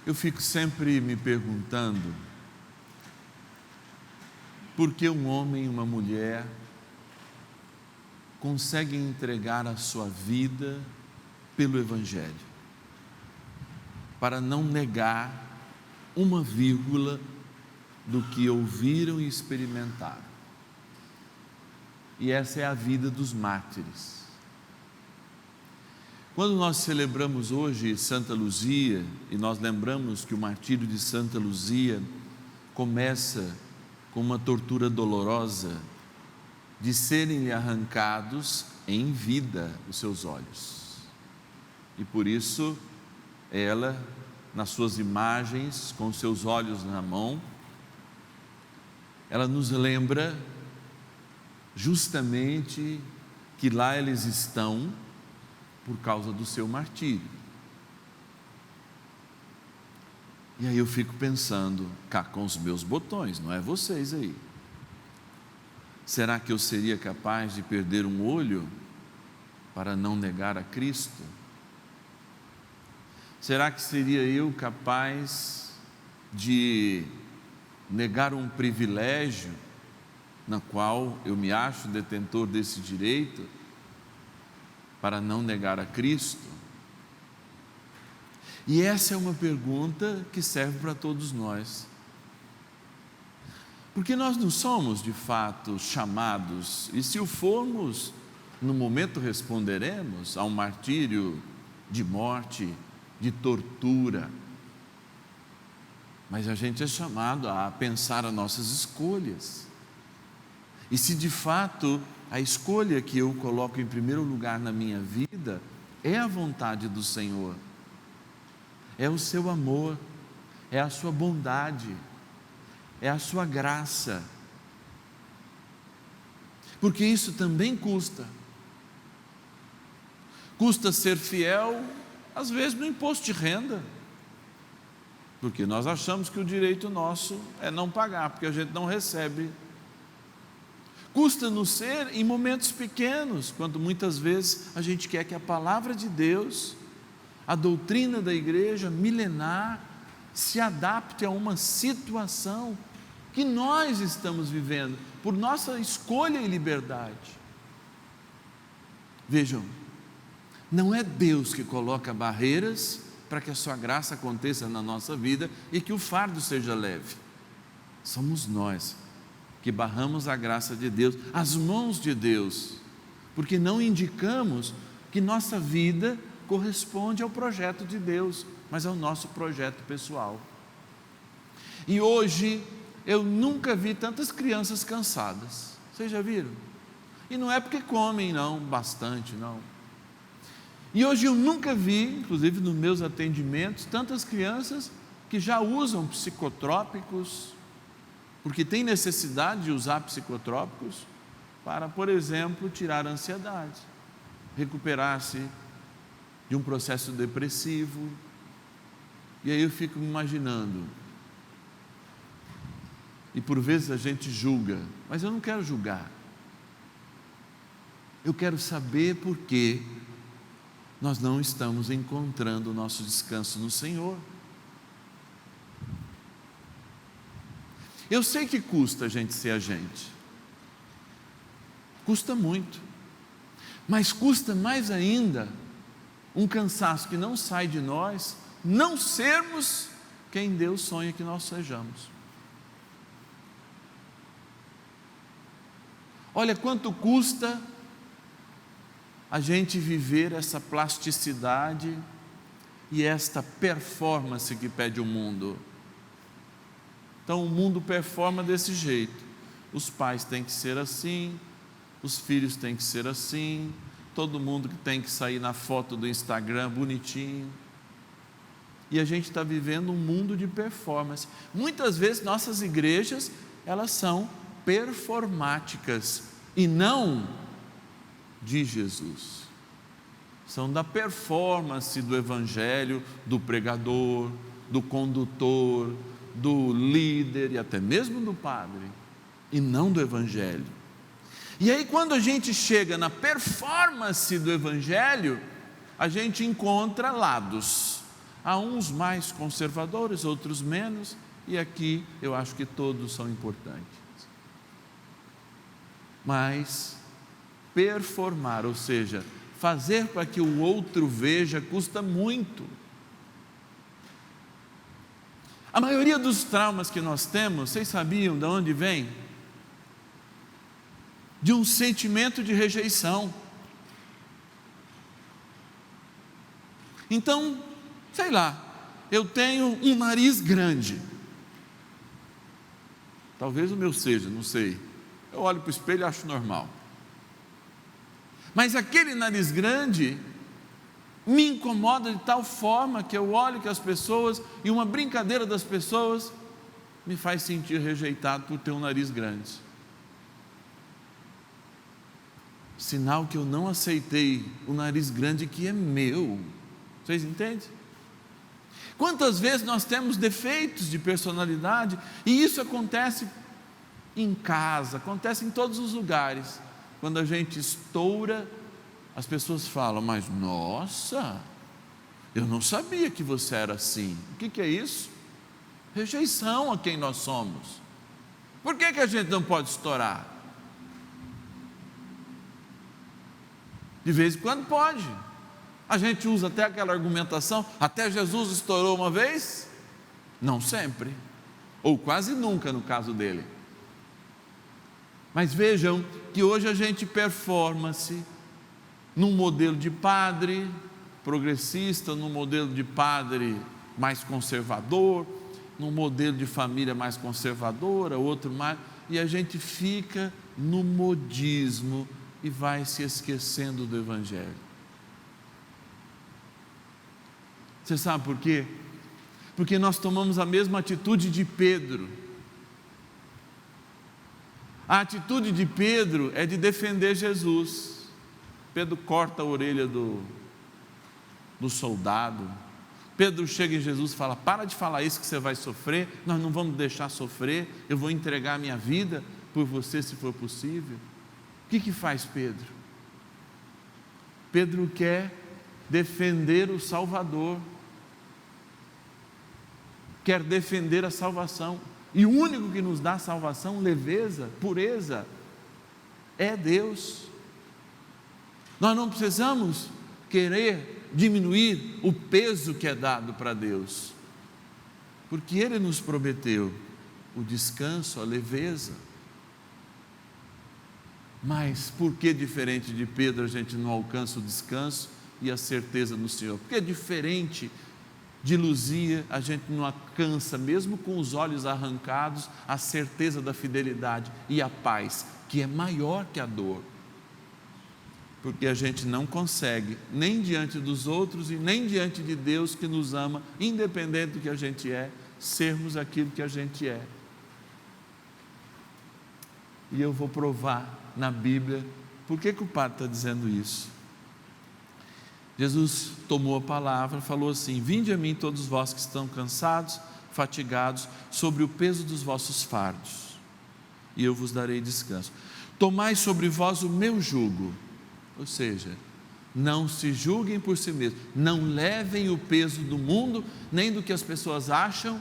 Eu fico sempre me perguntando por que um homem e uma mulher conseguem entregar a sua vida pelo Evangelho, para não negar uma vírgula do que ouviram e experimentaram. E essa é a vida dos mártires. Quando nós celebramos hoje Santa Luzia, e nós lembramos que o martírio de Santa Luzia começa com uma tortura dolorosa de serem-lhe arrancados em vida os seus olhos. E por isso ela, nas suas imagens, com os seus olhos na mão, ela nos lembra justamente que lá eles estão por causa do seu martírio. E aí eu fico pensando, cá com os meus botões, não é vocês aí. Será que eu seria capaz de perder um olho para não negar a Cristo? Será que seria eu capaz de negar um privilégio na qual eu me acho detentor desse direito para não negar a Cristo? E essa é uma pergunta que serve para todos nós. Porque nós não somos de fato chamados, e se o formos, no momento responderemos a um martírio de morte, de tortura. Mas a gente é chamado a pensar as nossas escolhas. E se de fato a escolha que eu coloco em primeiro lugar na minha vida é a vontade do Senhor, é o seu amor, é a sua bondade, é a sua graça, porque isso também custa ser fiel, às vezes no imposto de renda, porque nós achamos que o direito nosso é não pagar, porque a gente não recebe. Custa-nos ser em momentos pequenos, quando muitas vezes a gente quer que a palavra de Deus, a doutrina da igreja milenar, se adapte a uma situação que nós estamos vivendo, por nossa escolha e liberdade. Vejam, não é Deus que coloca barreiras para que a sua graça aconteça na nossa vida e que o fardo seja leve. Somos nós que barramos a graça de Deus, as mãos de Deus, porque não indicamos que nossa vida corresponde ao projeto de Deus, mas ao nosso projeto pessoal. E hoje eu nunca vi tantas crianças cansadas. Vocês já viram? E não é porque comem não, bastante não. E hoje eu nunca vi, inclusive nos meus atendimentos, tantas crianças que já usam psicotrópicos, porque tem necessidade de usar psicotrópicos para, por exemplo, tirar a ansiedade, recuperar-se de um processo depressivo. E aí eu fico me imaginando, e por vezes a gente julga, mas eu não quero julgar, eu quero saber por que nós não estamos encontrando o nosso descanso no Senhor. Eu sei que custa a gente ser a gente, custa muito, mas custa mais ainda um cansaço que não sai de nós, não sermos quem Deus sonha que nós sejamos. Olha quanto custa a gente viver essa plasticidade e esta performance que pede o mundo. Então o mundo performa desse jeito, os pais têm que ser assim, os filhos têm que ser assim, todo mundo que tem que sair na foto do Instagram bonitinho, e a gente está vivendo um mundo de performance. Muitas vezes nossas igrejas, elas são performáticas, e não de Jesus, são da performance do evangelho, do pregador, do condutor, do líder e até mesmo do padre, e não do evangelho. E aí quando a gente chega na performance do evangelho, a gente encontra lados. Há uns mais conservadores, outros menos, e aqui eu acho que todos são importantes. Mas performar, ou seja, fazer para que o outro veja, custa muito. A maioria dos traumas que nós temos, vocês sabiam de onde vem? De um sentimento de rejeição. Então, sei lá, eu tenho um nariz grande. Talvez o meu seja, não sei. Eu olho para o espelho e acho normal. Mas aquele nariz grande me incomoda de tal forma que eu olho que as pessoas, e uma brincadeira das pessoas, me faz sentir rejeitado por ter um nariz grande. Sinal que eu não aceitei o nariz grande que é meu. Vocês entendem? Quantas vezes nós temos defeitos de personalidade, e isso acontece em casa, acontece em todos os lugares. Quando a gente estoura, as pessoas falam, mas nossa, eu não sabia que você era assim. O que é isso? Rejeição a quem nós somos. Por que a gente não pode estourar? De vez em quando pode. A gente usa até aquela argumentação, até Jesus estourou uma vez? Não sempre, ou quase nunca no caso dele. Mas vejam que hoje a gente performa-se num modelo de padre progressista, num modelo de padre mais conservador, num modelo de família mais conservadora, outro mais, e a gente fica no modismo e vai se esquecendo do Evangelho. Você sabe por quê? Porque nós tomamos a mesma atitude de Pedro. A atitude de Pedro é de defender Jesus. Pedro corta a orelha do soldado. Pedro chega em Jesus e fala, para de falar isso que você vai sofrer, nós não vamos deixar sofrer, eu vou entregar a minha vida por você se for possível. O que faz Pedro? Pedro quer defender o Salvador, quer defender a salvação, e o único que nos dá salvação, leveza, pureza, é Deus. Nós não precisamos querer diminuir o peso que é dado para Deus, porque Ele nos prometeu o descanso, a leveza. Mas por que diferente de Pedro a gente não alcança o descanso e a certeza no Senhor? Porque diferente de Luzia a gente não alcança, mesmo com os olhos arrancados, a certeza da fidelidade e a paz, que é maior que a dor. Porque a gente não consegue, nem diante dos outros e nem diante de Deus que nos ama, independente do que a gente é, sermos aquilo que a gente é. E eu vou provar na Bíblia, por que o padre está dizendo isso? Jesus tomou a palavra, falou assim, vinde a mim todos vós que estão cansados, fatigados, sobre o peso dos vossos fardos, e eu vos darei descanso. Tomai sobre vós o meu jugo, ou seja, não se julguem por si mesmos, não levem o peso do mundo, nem do que as pessoas acham,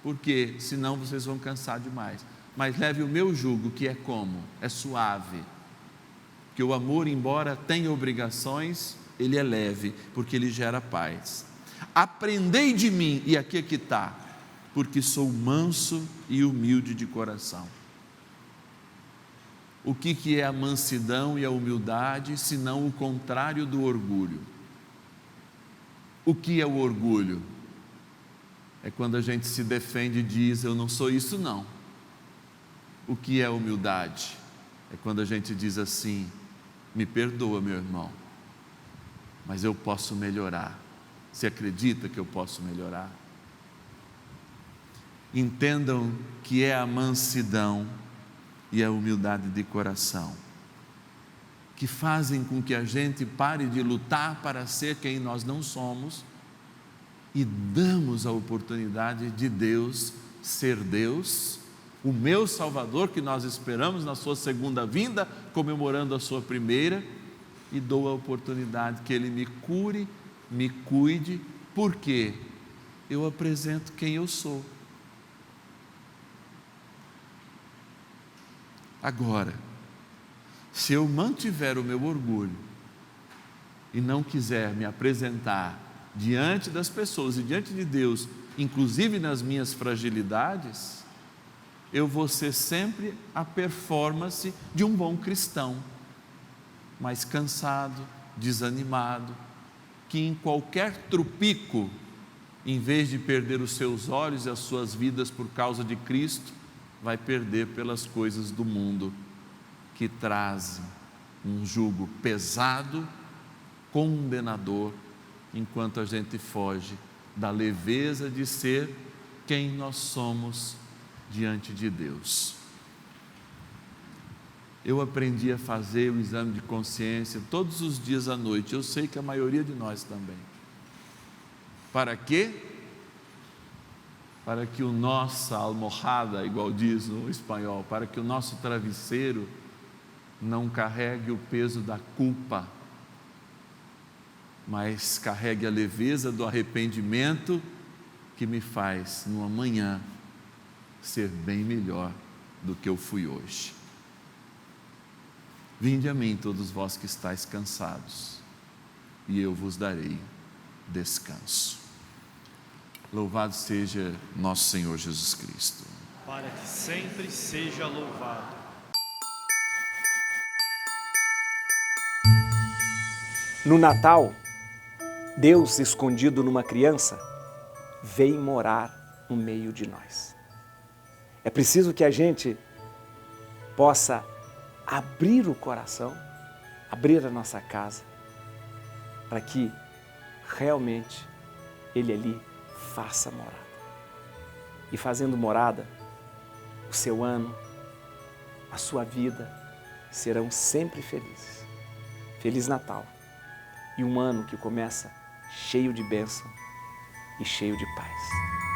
porque senão vocês vão cansar demais. Mas leve o meu jugo, que é como? É suave, que o amor, embora tenha obrigações, ele é leve, porque ele gera paz. Aprendei de mim, e aqui é que está, porque sou manso e humilde de coração. O que é a mansidão e a humildade, senão o contrário do orgulho? O que é o orgulho? É quando a gente se defende e diz, eu não sou isso não. O que é humildade? É quando a gente diz assim, me perdoa meu irmão, mas eu posso melhorar. Você acredita que eu posso melhorar? Entendam que é a mansidão e a humildade de coração que fazem com que a gente pare de lutar para ser quem nós não somos e damos a oportunidade de Deus ser Deus, o meu Salvador, que nós esperamos na sua segunda vinda, comemorando a sua primeira, e dou a oportunidade que Ele me cure, me cuide. Por quê? eu apresento quem eu sou. Agora, se eu mantiver o meu orgulho e não quiser me apresentar diante das pessoas e diante de Deus, inclusive nas minhas fragilidades, eu vou ser sempre a performance de um bom cristão, mas cansado, desanimado, que em qualquer trupico, em vez de perder os seus olhos e as suas vidas por causa de Cristo, vai perder pelas coisas do mundo, que trazem um jugo pesado, condenador, enquanto a gente foge da leveza de ser quem nós somos diante de Deus. Eu aprendi a fazer o exame de consciência todos os dias à noite, eu sei que a maioria de nós também. Para quê? Para que o nossa almofada, igual diz no espanhol, para que o nosso travesseiro não carregue o peso da culpa, mas carregue a leveza do arrependimento que me faz, no amanhã, ser bem melhor do que eu fui hoje. Vinde a mim, todos vós que estáis cansados, e eu vos darei descanso. Louvado seja nosso Senhor Jesus Cristo. Para que sempre seja louvado. No Natal, Deus, escondido numa criança, vem morar no meio de nós. É preciso que a gente possa abrir o coração, abrir a nossa casa, para que realmente Ele ali faça morada. E fazendo morada, o seu ano, a sua vida serão sempre felizes. Feliz Natal! E um ano que começa cheio de bênção e cheio de paz.